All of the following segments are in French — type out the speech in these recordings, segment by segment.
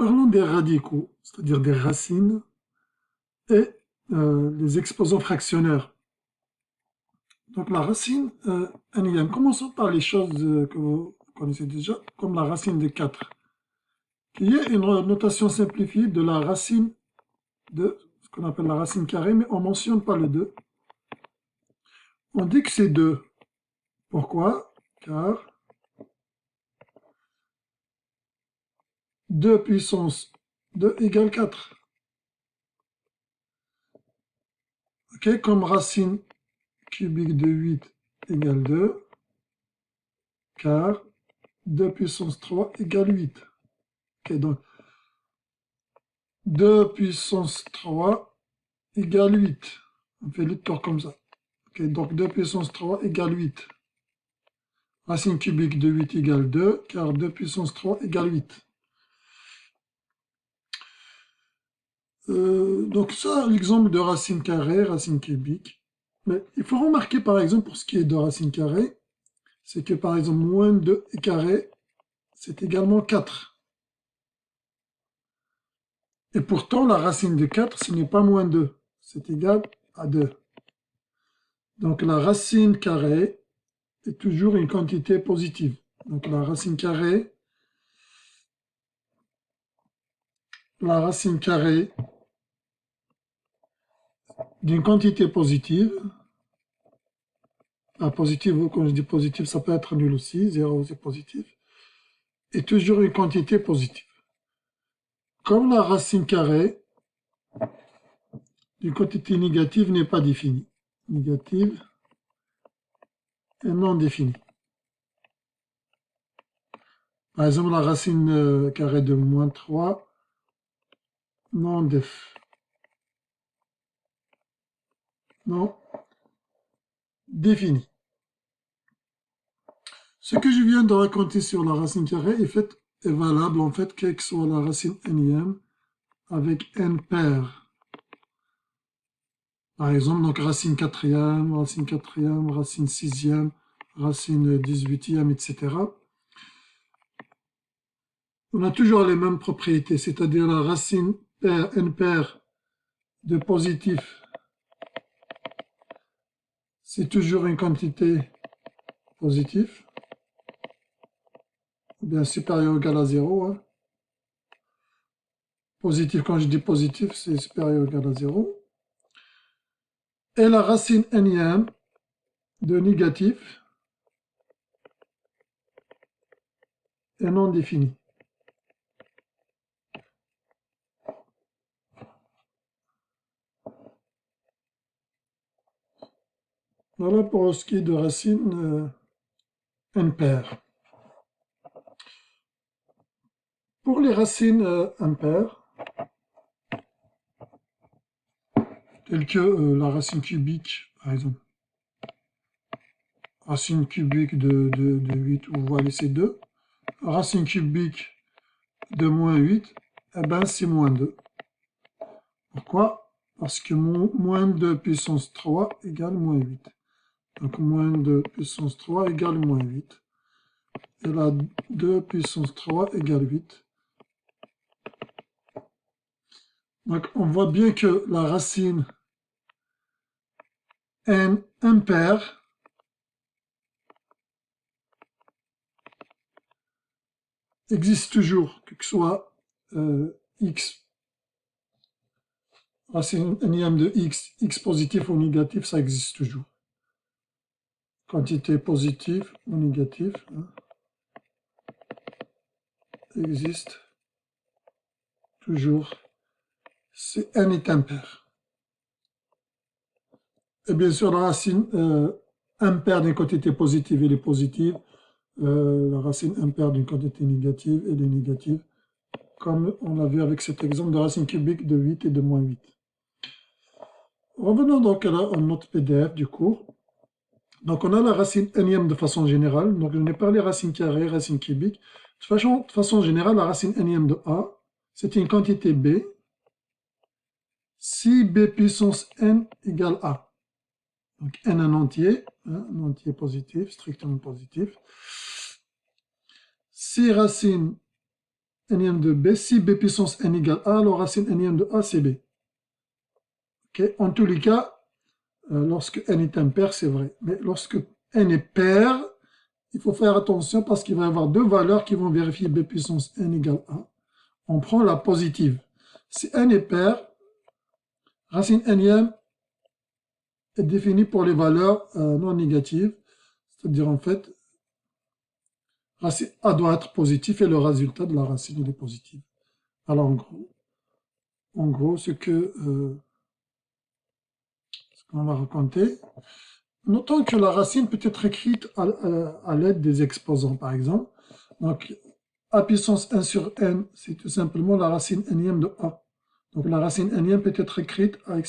Parlons des radicaux, c'est-à-dire des racines et les exposants fractionnaires. Donc la racine n. Commençons par les choses que vous connaissez déjà, comme la racine de 4, qui est une notation simplifiée de la racine de ce qu'on appelle la racine carrée, mais on ne mentionne pas le 2. On dit que c'est 2. Pourquoi? Car 2 puissance 2 égale 4. Ok, comme racine cubique de 8 égale 2, car 2 puissance 3 égale 8. Ok, donc 2 puissance 3 égale 8. On fait le tour comme ça. Ok, donc 2 puissance 3 égale 8. Racine cubique de 8 égale 2, car 2 puissance 3 égale 8. Donc ça, l'exemple de racine carrée, racine cubique. Mais il faut remarquer par exemple pour ce qui est de racine carrée, c'est que par exemple moins 2 carré, c'est également 4. Et pourtant la racine de 4, ce n'est pas moins 2, c'est égal à 2. Donc la racine carrée est toujours une quantité positive. Donc la racine carrée d'une quantité positive, positive, quand je dis positive, ça peut être nul aussi, 0 c'est positif, est toujours une quantité positive. Comme la racine carrée d'une quantité négative n'est pas définie. Négative et non définie. Par exemple, la racine carrée de moins 3, non def. Non définie. Ce que je viens de raconter sur la racine carrée est valable en fait quelle que soit la racine n avec n paires. Par exemple, donc racine quatrième, racine sixième, racine 18e, etc. On a toujours les mêmes propriétés, c'est-à-dire la racine paire, n paire de positif, c'est toujours une quantité positive, ou bien supérieure ou égale à 0. Hein. Positif, quand je dis positif, c'est supérieur ou égal à 0. Et la racine n de négatif est non définie. Voilà pour ce qui est de racine n paire. Pour les racines impaires, telles que la racine cubique, par exemple, racine cubique de 8, on va laisser 2, racine cubique de moins 8, eh ben c'est moins 2. Pourquoi? Parce que moins 2 puissance 3 égale moins 8. Donc moins 2 puissance 3 égale moins 8. Et là, 2 puissance 3 égale 8. Donc on voit bien que la racine n impaire existe toujours, que ce soit x, racine n de x positif ou négatif, ça existe toujours. Quantité positive ou négative hein, existe toujours. C'est n est impair. Et bien sûr, la racine impaire d'une quantité positive, elle est positive. La racine impaire d'une quantité négative, elle est négative. Comme on l'a vu avec cet exemple de racine cubique de 8 et de moins 8. Revenons donc à notre PDF du cours. Donc on a la racine n de façon générale. Donc je n'ai pas les racines carrées, racines cubiques. De façon générale, la racine n de a, c'est une quantité b. Si b puissance n égale a. Donc n un entier positif, strictement positif. Si racine nième de B. Si B puissance n égale A, alors racine n nième de A, c'est B. Okay? En tous les cas, lorsque n est impair, c'est vrai. Mais lorsque n est pair, il faut faire attention parce qu'il va y avoir deux valeurs qui vont vérifier B puissance n égale A. On prend la positive. Si n est pair, racine n est définie pour les valeurs non négatives. C'est-à-dire, en fait, racine A doit être positif et le résultat de la racine est positif. Alors, en gros, ce qu'on va raconter, notons que la racine peut être écrite à l'aide des exposants, par exemple. Donc, A puissance 1 sur n, c'est tout simplement la racine nième de A. Donc, la racine nième peut être écrite à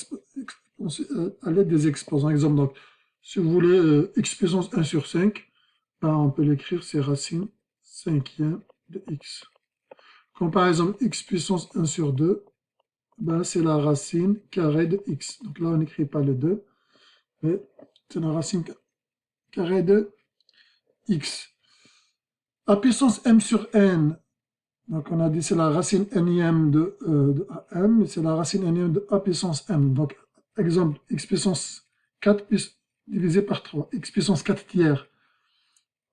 l'aide des exposants. Exemple, donc, si vous voulez x puissance 1 sur 5, ben, on peut l'écrire, c'est racine cinquième de x. Comme par exemple, x puissance 1 sur 2, ben, c'est la racine carrée de x. Donc là, on n'écrit pas le 2, mais c'est la racine carrée de x. A puissance m sur n, donc on a dit c'est la racine nième de am, c'est la racine nième de a puissance m. Donc, exemple, x puissance 4 divisé par 3, x puissance 4 tiers.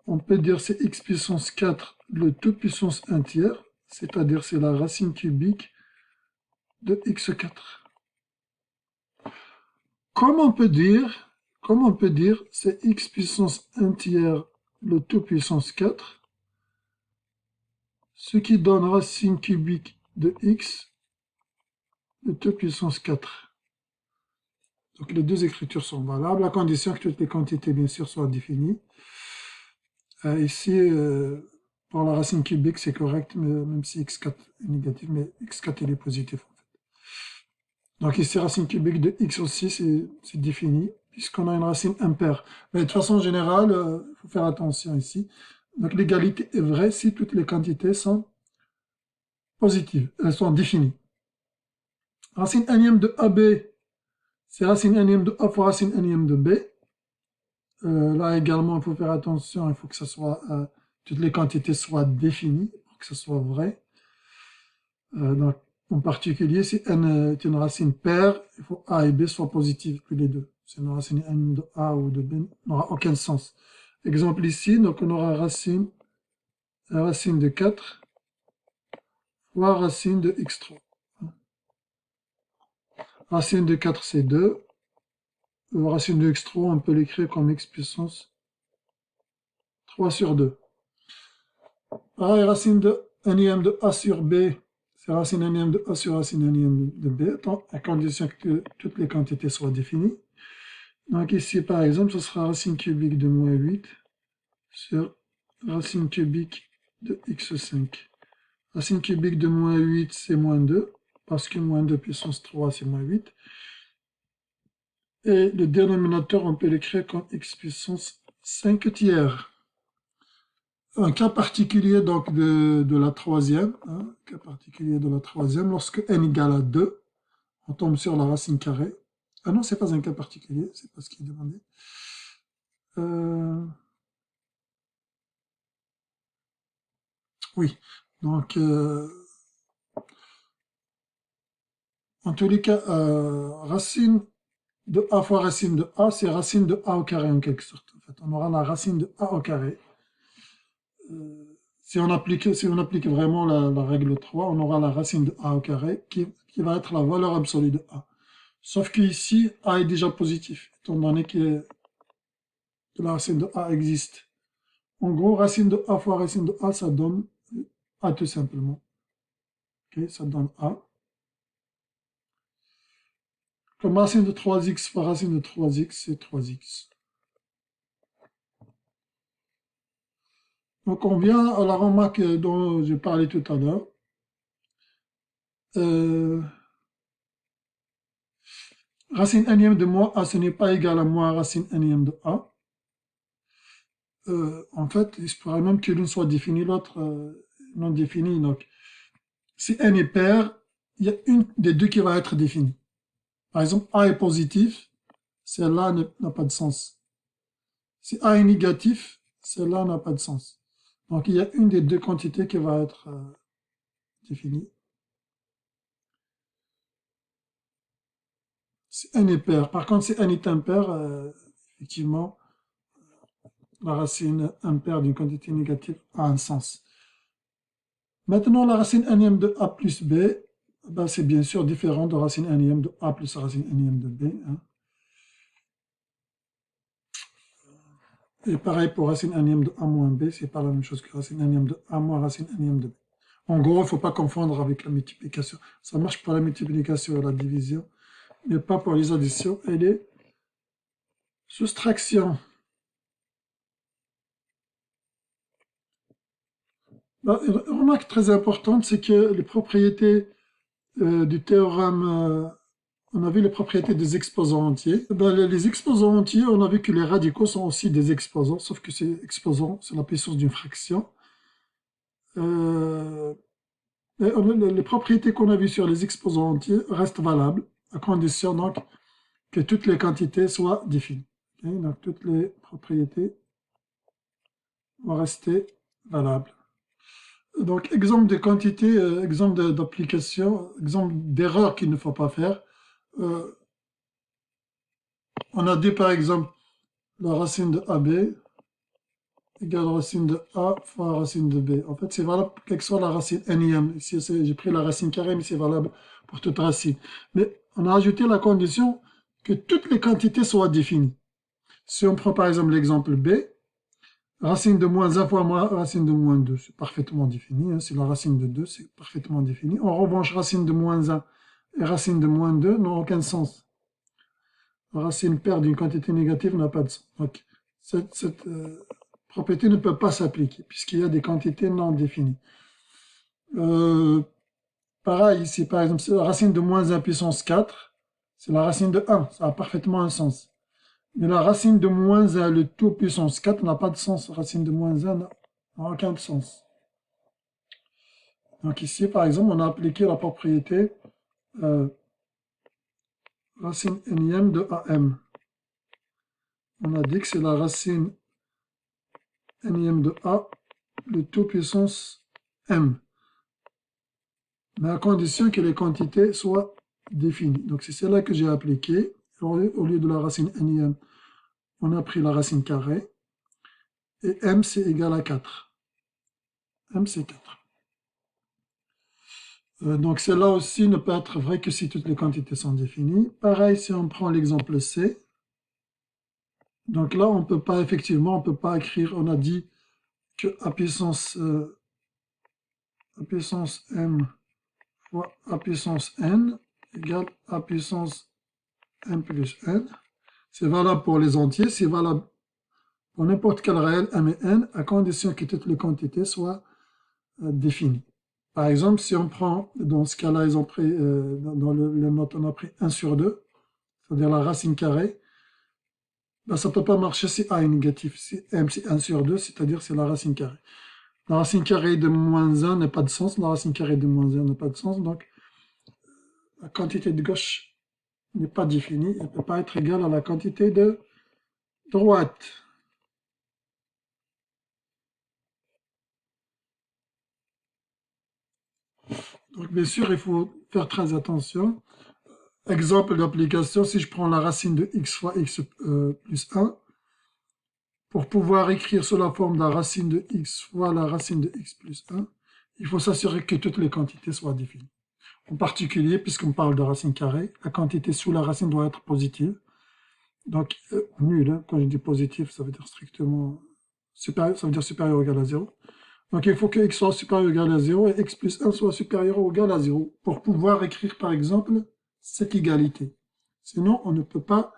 On peut dire c'est x puissance 4 le tout puissance 1 tiers, c'est-à-dire c'est la racine cubique de x4. Comme on peut dire, c'est x puissance 1 tiers le tout puissance 4, ce qui donne racine cubique de x le tout puissance 4. Donc les deux écritures sont valables, à condition que toutes les quantités, bien sûr, soient définies. Ici, pour la racine cubique, c'est correct, même si x4 est négatif, mais x4 il est positif. En fait. Donc ici, racine cubique de x aussi, c'est défini, puisqu'on a une racine impaire. Mais de façon générale, il faut faire attention ici. Donc l'égalité est vraie si toutes les quantités sont positives, elles sont définies. Racine nième de AB, c'est racine nième de A fois racine nième de B. Là également, il faut faire attention, il faut que ça soit, toutes les quantités soient définies pour que ce soit vrai. Donc, en particulier, si n est une racine paire, il faut A et B soient positives, que les deux. Sinon, racine n de A ou de B n'aura aucun sens. Exemple ici, donc on aura racine de 4 fois racine de x3. Racine de 4, c'est 2. Racine de x3, on peut l'écrire comme x puissance 3 sur 2. Pareil, racine de nième de a sur b, c'est racine nième de a sur racine nième de b, à condition que toutes les quantités soient définies. Donc ici, par exemple, ce sera racine cubique de moins 8 sur racine cubique de x5. Racine cubique de moins 8, c'est moins 2, parce que moins 2 puissance 3, c'est moins 8. Et le dénominateur, on peut l'écrire comme x puissance 5 tiers. Un cas particulier donc de la troisième, cas particulier de la troisième, lorsque n égale à 2, on tombe sur la racine carrée. Ah non, c'est pas un cas particulier, c'est pas ce qui est demandé. Oui, donc en tous les cas, racine de a fois racine de a, c'est racine de a au carré en quelque sorte. En fait, on aura la racine de a au carré. Si on applique vraiment la règle 3, on aura la racine de a au carré qui va être la valeur absolue de a. Sauf qu'ici, a est déjà positif, étant donné que la racine de a existe. En gros, racine de a fois racine de a, ça donne a tout simplement. Okay, ça donne a. Comme racine de 3x fois racine de 3x, c'est 3x. Donc on vient à la remarque dont j'ai parlé tout à l'heure. Racine nième de moins a, ce n'est pas égal à moins racine nième de a. En fait, il se pourrait même que l'une soit définie, l'autre non définie. Donc, si n est pair, il y a une des deux qui va être définie. Par exemple, a est positif, celle-là n'a pas de sens. Si a est négatif, celle-là n'a pas de sens. Donc, il y a une des deux quantités qui va être définie. Si n est pair. Par contre, si n est impair, effectivement, la racine impaire d'une quantité négative a un sens. Maintenant, la racine nème de a plus b, ben, c'est bien sûr différent de racine nème de a plus racine nème de b. Hein. Et pareil pour racine nème de a moins b, c'est pas la même chose que racine nème de a moins racine nème de b. En gros, il ne faut pas confondre avec la multiplication. Ça marche pour la multiplication et la division, mais pas pour les additions et les soustractions. Ben, une remarque très importante, c'est que les propriétés du théorème, on a vu les propriétés des exposants entiers. Ben, les exposants entiers, on a vu que les radicaux sont aussi des exposants, sauf que ces exposants, c'est la puissance d'une fraction. Les propriétés qu'on a vues sur les exposants entiers restent valables, à condition donc que toutes les quantités soient définies. Okay, donc toutes les propriétés vont rester valables. Donc exemple de quantité, exemple d'application, exemple d'erreur qu'il ne faut pas faire. On a dit par exemple la racine de AB égale racine de A fois racine de B. En fait, c'est valable quelle que soit la racine nième. Ici, j'ai pris la racine carrée, mais c'est valable pour toute racine. Mais on a ajouté la condition que toutes les quantités soient définies. Si on prend par exemple l'exemple B, racine de moins 1 fois racine de moins 2, c'est parfaitement défini. Hein, c'est la racine de 2, c'est parfaitement défini. En revanche, racine de moins 1 et racine de moins 2 n'ont aucun sens. La racine paire d'une quantité négative n'a pas de sens. Donc, cette propriété ne peut pas s'appliquer, puisqu'il y a des quantités non définies. Pareil, ici, par exemple, la racine de moins 1 puissance 4, c'est la racine de 1, ça a parfaitement un sens. Mais la racine de moins 1, le tout puissance 4, n'a pas de sens. La racine de moins 1 n'a aucun sens. Donc ici, par exemple, on a appliqué la propriété racine nième de AM. On a dit que c'est la racine nième de A, le tout puissance M. Mais à condition que les quantités soient définies. Donc c'est celle-là que j'ai appliquée. Au lieu de la racine nième, on a pris la racine carrée. Et M, c'est égal à 4. M, c'est 4. Donc celle-là aussi ne peut être vraie que si toutes les quantités sont définies. Pareil, si on prend l'exemple C. Donc là, on peut pas, effectivement, on peut pas écrire, on a dit que A puissance M fois A puissance N égale A puissance M plus N. C'est valable pour les entiers, c'est valable pour n'importe quel réel M et N, à condition que toutes les quantités soient définies. Par exemple, si on prend, dans ce cas-là, ils ont pris, dans le note, on a pris 1 sur 2, c'est-à-dire la racine carrée, ben, ça ne peut pas marcher si A est négatif. Si M c'est 1 sur 2, c'est-à-dire c'est la racine carrée. La racine carrée de moins 1 n'a pas de sens, la racine carrée de moins 1 n'a pas de sens, donc la quantité de gauche n'est pas définie, elle ne peut pas être égale à la quantité de droite. Donc bien sûr, il faut faire très attention. Exemple d'application, si je prends la racine de x fois x plus 1, pour pouvoir écrire sous la forme de la racine de x fois la racine de x plus 1, il faut s'assurer que toutes les quantités soient définies. En particulier, puisqu'on parle de racine carrée, la quantité sous la racine doit être positive. Donc, nul, hein. Quand je dis positif, ça veut dire strictement supérieur, ça veut dire supérieur ou égal à 0. Donc, il faut que x soit supérieur ou égal à 0 et x plus 1 soit supérieur ou égal à 0 pour pouvoir écrire, par exemple, cette égalité. Sinon, on ne peut pas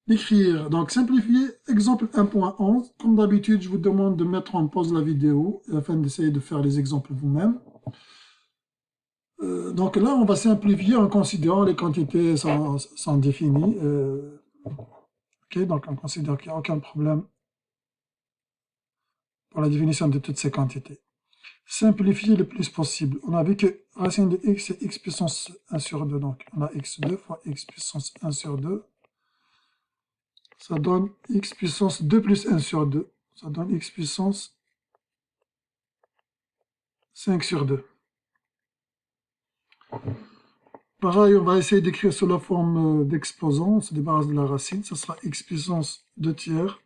l'écrire. Donc, simplifier, exemple 1.11. Comme d'habitude, je vous demande de mettre en pause la vidéo afin d'essayer de faire les exemples vous-même. Donc là, on va simplifier en considérant les quantités sont définies. Ok, donc on considère qu'il n'y a aucun problème pour la définition de toutes ces quantités. Simplifier le plus possible. On a vu que racine de x, c'est x puissance 1 sur 2. Donc on a x2 fois x puissance 1 sur 2. Ça donne x puissance 2 plus 1 sur 2. Ça donne x puissance 5 sur 2. Pareil, on va essayer d'écrire sous la forme d'exposant, on se débarrasse de la racine, ça sera x puissance 2 tiers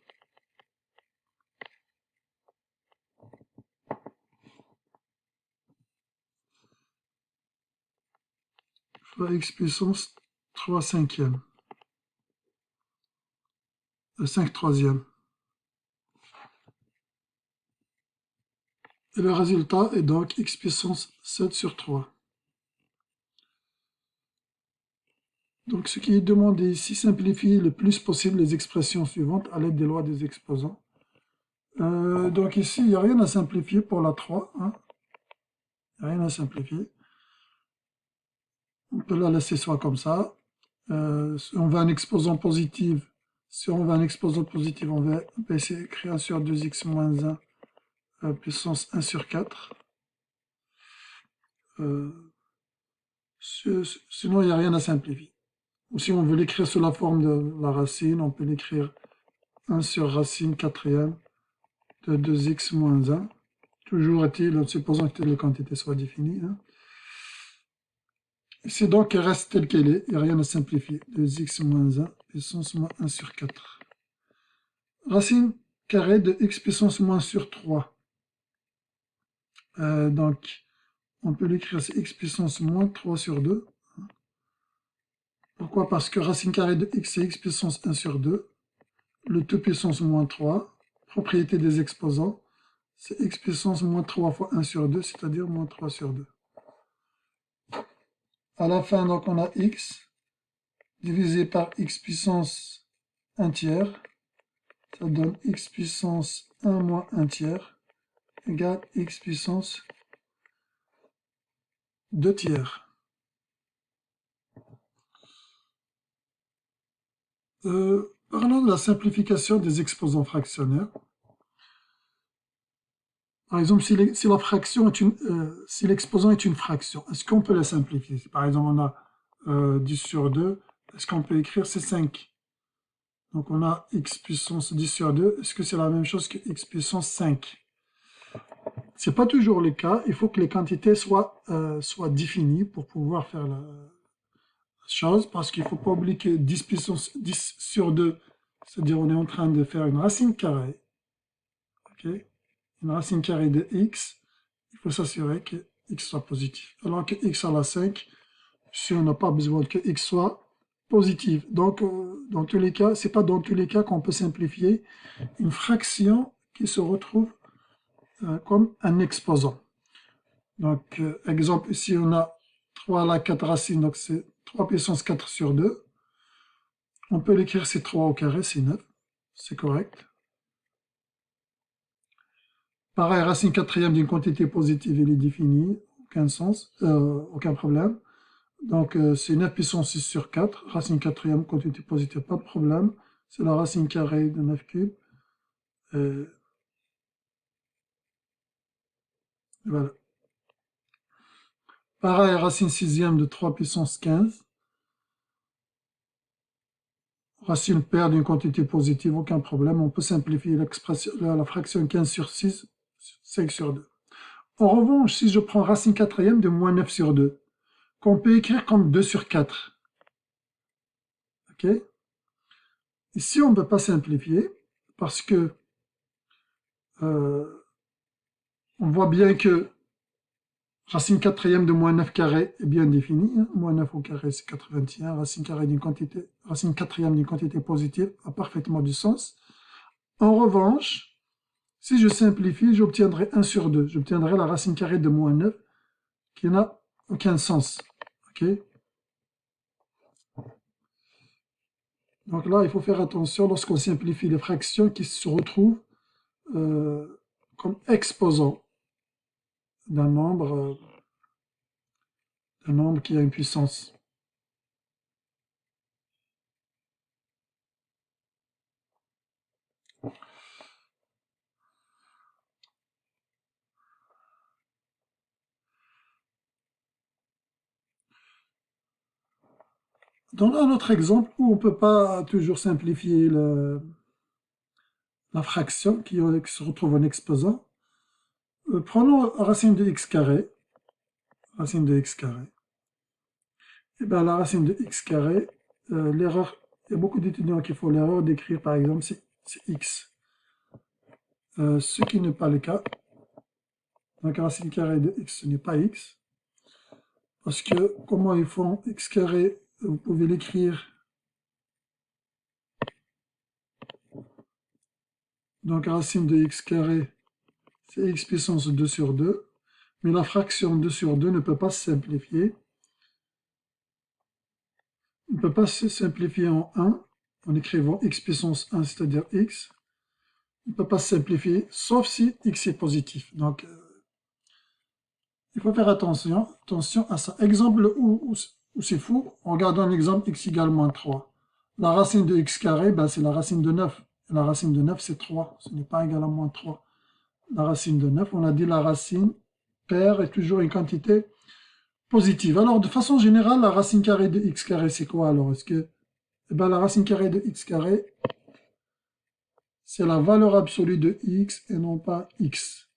fois x puissance 3 cinquièmes, 5 troisièmes. Et le résultat est donc x puissance 7 sur 3. Donc ce qui est demandé ici, simplifier le plus possible les expressions suivantes à l'aide des lois des exposants. Donc ici, il n'y a rien à simplifier pour la 3. Hein. Il n'y a rien à simplifier. On peut la laisser soit comme ça. Si on veut un exposant positif, on va essayer d'écrire 1 sur 2x moins 1 puissance 1 sur 4. Sinon, il n'y a rien à simplifier. Ou si on veut l'écrire sous la forme de la racine, on peut l'écrire 1 sur racine quatrième de 2x moins 1. Toujours est-il, en supposant que les quantités soient définies. Hein. Ici donc, elle reste telle qu'elle est, il n'y a rien à simplifier. 2x moins 1 puissance moins 1 sur 4. Racine carrée de x puissance moins sur 3. Donc, on peut l'écrire, c'est x puissance moins 3 sur 2. Pourquoi? Parce que racine carrée de x, c'est x puissance 1 sur 2. Le tout puissance moins 3. Propriété des exposants, c'est x puissance moins 3 fois 1 sur 2, c'est-à-dire moins 3 sur 2. À la fin, donc, on a x divisé par x puissance 1 tiers. Ça donne x puissance 1 moins 1 tiers égale x puissance 2 tiers. Parlons de la simplification des exposants fractionnaires. Par exemple, si l'exposant est une fraction, est-ce qu'on peut la simplifier? Par exemple, on a 10 sur 2, est-ce qu'on peut écrire c'est 5? Donc on a x puissance 10 sur 2, est-ce que c'est la même chose que x puissance 5? Ce n'est pas toujours le cas, il faut que les quantités soient définies pour pouvoir faire la chose, parce qu'il ne faut pas oublier que 10 sur 2, c'est-à-dire on est en train de faire une racine carrée, okay? Une racine carrée de x, il faut s'assurer que x soit positif. Alors que x à la 5, si on n'a pas besoin que x soit positif. Donc, dans tous les cas, c'est pas dans tous les cas qu'on peut simplifier une fraction qui se retrouve comme un exposant. Donc, exemple, ici, on a 3 à la 4 racines, donc c'est 3 puissance 4 sur 2. On peut l'écrire, c'est 3 au carré, c'est 9. C'est correct. Pareil, racine quatrième d'une quantité positive, elle est définie, aucun sens, aucun problème. Donc, c'est 9 puissance 6 sur 4, racine quatrième, quantité positive, pas de problème. C'est la racine carrée de 9 cubes. Voilà. Pareil, racine sixième de 3 puissance 15. Racine paire d'une quantité positive, aucun problème. On peut simplifier la fraction 15 sur 6, 5 sur 2. En revanche, si je prends racine quatrième de moins 9 sur 2, qu'on peut écrire comme 2 sur 4. Ok? Ici, on ne peut pas simplifier parce que on voit bien que racine quatrième de moins 9 carré est bien définie. Hein. Moins 9 au carré, c'est 81. Racine quatrième d'une quantité positive a parfaitement du sens. En revanche, si je simplifie, j'obtiendrai 1 sur 2. J'obtiendrai la racine carrée de moins 9 qui n'a aucun sens. Okay? Donc là, il faut faire attention lorsqu'on simplifie les fractions qui se retrouvent comme exposants d'un nombre qui a une puissance. Dans un autre exemple où on ne peut pas toujours simplifier la fraction qui se retrouve en exposant, prenons racine de x carré, racine de x carré. Et bien, la racine de x carré, l'erreur, il y a beaucoup d'étudiants qui font l'erreur d'écrire, par exemple, c'est x. Ce qui n'est pas le cas. Donc, racine carrée de x, ce n'est pas x. Parce que, comment ils font x carré, vous pouvez l'écrire. Donc, racine de x carré, c'est x puissance 2 sur 2. Mais la fraction 2 sur 2 ne peut pas se simplifier. On ne peut pas se simplifier en 1 en écrivant x puissance 1, c'est-à-dire x. On ne peut pas se simplifier, sauf si x est positif. Donc, il faut faire attention à ça. Exemple où c'est fou, en regardant l'exemple x égale moins 3. La racine de x carré, ben, c'est la racine de 9. Et la racine de 9, c'est 3. Ce n'est pas égal à moins 3. La racine de 9, on a dit la racine paire est toujours une quantité positive. Alors, de façon générale, la racine carrée de x carré, c'est quoi alors? Est-ce que, eh ben, la racine carrée de x carré, c'est la valeur absolue de x et non pas x.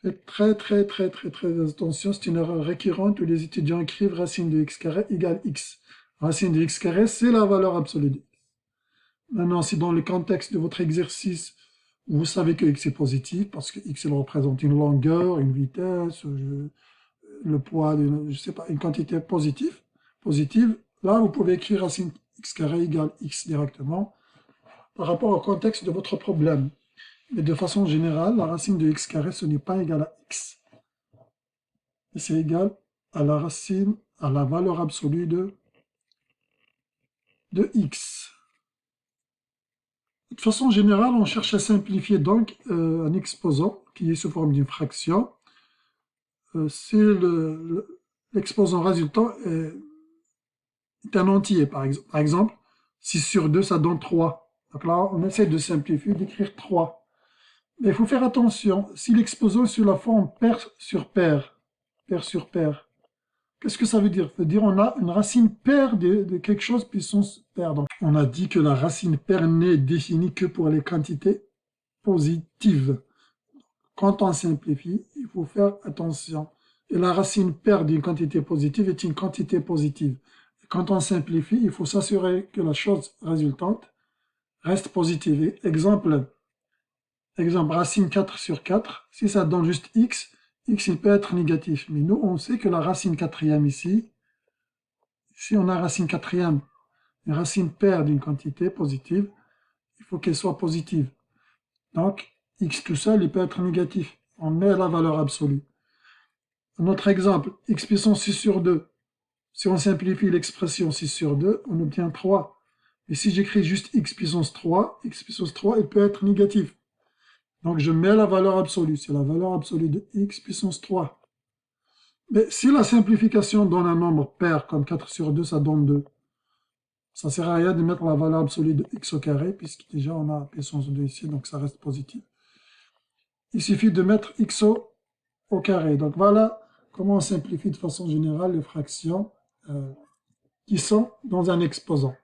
Faites très attention, c'est une erreur récurrente où les étudiants écrivent racine de x carré égale x. Racine de x carré, c'est la valeur absolue de x. Maintenant, si dans le contexte de votre exercice, vous savez que x est positif, parce que x il représente une longueur, une vitesse, le poids, je sais pas, une quantité positive, là, vous pouvez écrire racine x carré égale x directement par rapport au contexte de votre problème. Mais de façon générale, la racine de x carré, ce n'est pas égal à x. Et c'est égal à la racine, à la valeur absolue de x. De façon générale, on cherche à simplifier donc un exposant qui est sous forme d'une fraction. Si l'exposant résultant est un entier, par exemple, 6 sur 2, ça donne 3. Donc là, on essaie de simplifier, d'écrire 3. Mais il faut faire attention, si l'exposant est sous la forme paire sur paire, qu'est-ce que ça veut dire? Ça veut dire qu'on a une racine paire de quelque chose puissance paire. Donc, on a dit que la racine paire n'est définie que pour les quantités positives. Quand on simplifie, il faut faire attention. Et la racine paire d'une quantité positive est une quantité positive. Et quand on simplifie, il faut s'assurer que la chose résultante reste positive. Exemple, racine 4 sur 4, si ça donne juste x, x il peut être négatif. Mais nous, on sait que la racine quatrième ici, si on a racine quatrième, une racine paire d'une quantité positive, il faut qu'elle soit positive. Donc, x tout seul, il peut être négatif. On met la valeur absolue. Un autre exemple, x puissance 6 sur 2. Si on simplifie l'expression 6 sur 2, on obtient 3. Et si j'écris juste x puissance 3, il peut être négatif. Donc, je mets la valeur absolue. C'est la valeur absolue de x puissance 3. Mais si la simplification donne un nombre pair, comme 4 sur 2, ça donne 2. Ça ne sert à rien de mettre la valeur absolue de x au carré, puisque déjà on a puissance 2 ici, donc ça reste positif. Il suffit de mettre x au carré. Donc voilà comment on simplifie de façon générale les fractions qui sont dans un exposant.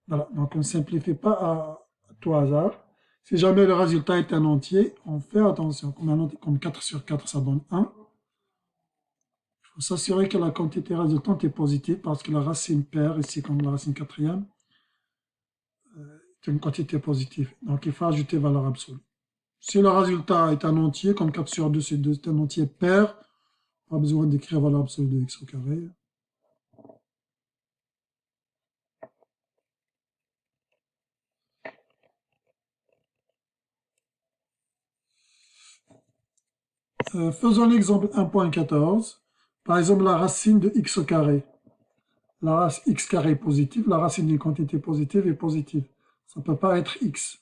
Voilà, donc on ne simplifie pas à tout hasard. Si jamais le résultat est un entier, on fait attention. Comme 4 sur 4, ça donne 1. Il faut s'assurer que la quantité résultante est positive parce que la racine paire, ici comme la racine quatrième, est une quantité positive. Donc il faut ajouter valeur absolue. Si le résultat est un entier, comme 4 sur 2, c'est un entier pair, pas besoin d'écrire valeur absolue de x au carré. Faisons l'exemple 1.14. Par exemple, la racine de x au carré. La racine x carré est positive, la racine d'une quantité positive est positive. Ça ne peut pas être x.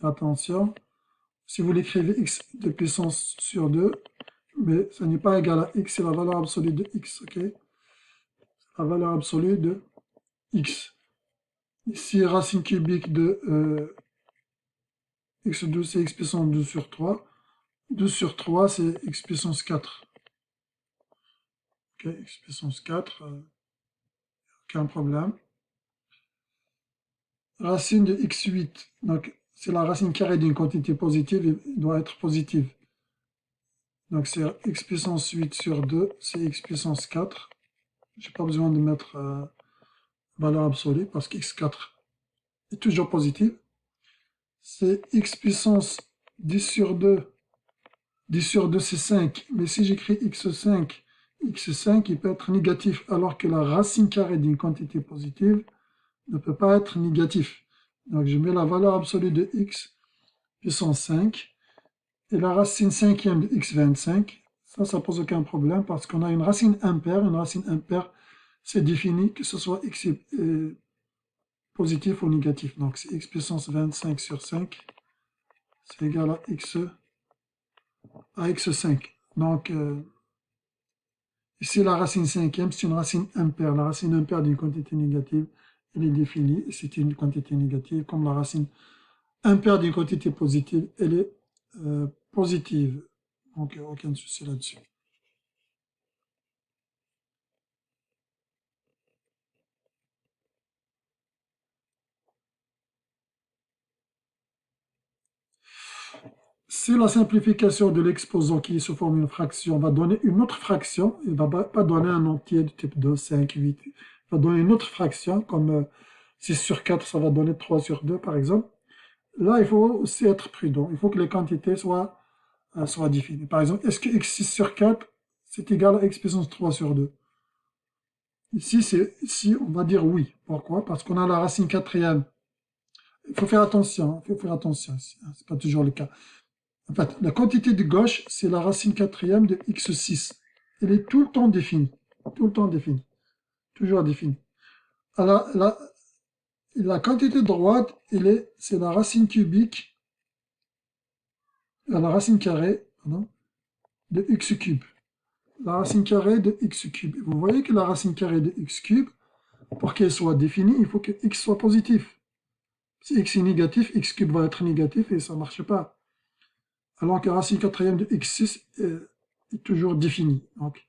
Attention, si vous l'écrivez x de puissance sur 2, mais ça n'est pas égal à x, c'est la valeur absolue de x, ok? La valeur absolue de x. Ici, racine cubique de x2, c'est x puissance 2 sur 3. 2 sur 3, c'est x puissance 4. Ok, x puissance 4, aucun problème. Racine de x8, donc c'est la racine carrée d'une quantité positive, il doit être positive. Donc c'est x puissance 8 sur 2, c'est x puissance 4. j'ai pas besoin de mettre valeur absolue parce que x4 est toujours positive. C'est x puissance 10 sur 2. 10 sur 2 c'est 5, mais si j'écris x5, x5 il peut être négatif alors que la racine carrée d'une quantité positive ne peut pas être négatif. Donc je mets la valeur absolue de x puissance 5 et la racine cinquième de x25. Ça pose aucun problème parce qu'on a une racine impaire. Une racine impaire, c'est défini que ce soit x positif ou négatif. Donc c'est x puissance 25 sur 5, c'est égal à x5. Donc ici la racine cinquième, c'est une racine impaire. La racine impaire d'une quantité négative, elle est définie, c'est une quantité négative, comme la racine impaire d'une quantité positive, elle est positive. Donc aucun souci là-dessus. Si la simplification de l'exposant qui est sous forme d'une fraction va donner une autre fraction, il ne va pas donner un entier du type 2, 5, 8, il va donner une autre fraction, comme 6 sur 4, ça va donner 3 sur 2 par exemple. Là, il faut aussi être prudent, il faut que les quantités soient définies. Par exemple, est-ce que x6 sur 4, c'est égal à x puissance 3 sur 2? Ici, on va dire oui. Pourquoi? Parce qu'on a la racine quatrième. Il faut faire attention, c'est pas toujours le cas. En fait, la quantité de gauche, c'est la racine quatrième de x6. Elle est tout le temps définie. Tout le temps définie. Toujours définie. Alors, la quantité de droite, c'est la racine cubique, la racine carrée, pardon, de x cube. La racine carrée de x cube. Vous voyez que la racine carrée de x cube, pour qu'elle soit définie, il faut que x soit positif. Si x est négatif, x cube va être négatif et ça ne marche pas. Alors que la racine quatrième de x6 est toujours définie. Donc,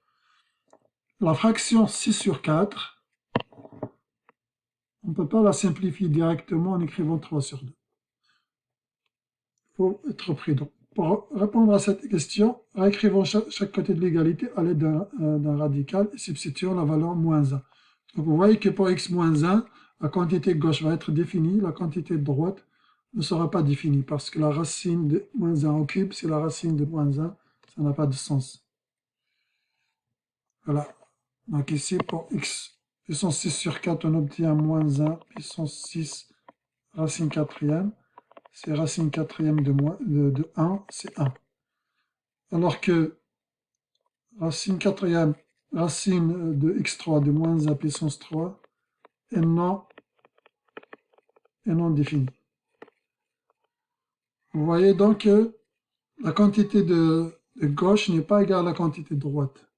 la fraction 6 sur 4, on ne peut pas la simplifier directement en écrivant 3 sur 2. Il faut être prudent. Pour répondre à cette question, réécrivons chaque côté de l'égalité à l'aide d'un radical et substituons la valeur moins 1. Donc vous voyez que pour x moins 1, la quantité de gauche va être définie, la quantité de droite ne sera pas définie parce que la racine de moins 1 au cube, c'est la racine de moins 1, ça n'a pas de sens. Voilà. Donc ici, pour x puissance 6 sur 4, on obtient moins 1 puissance 6 racine quatrième. C'est racine quatrième de 1, c'est 1. Alors que racine quatrième, racine de x3 de moins 1 puissance 3 est non définie. Vous voyez donc que la quantité de gauche n'est pas égale à la quantité de droite.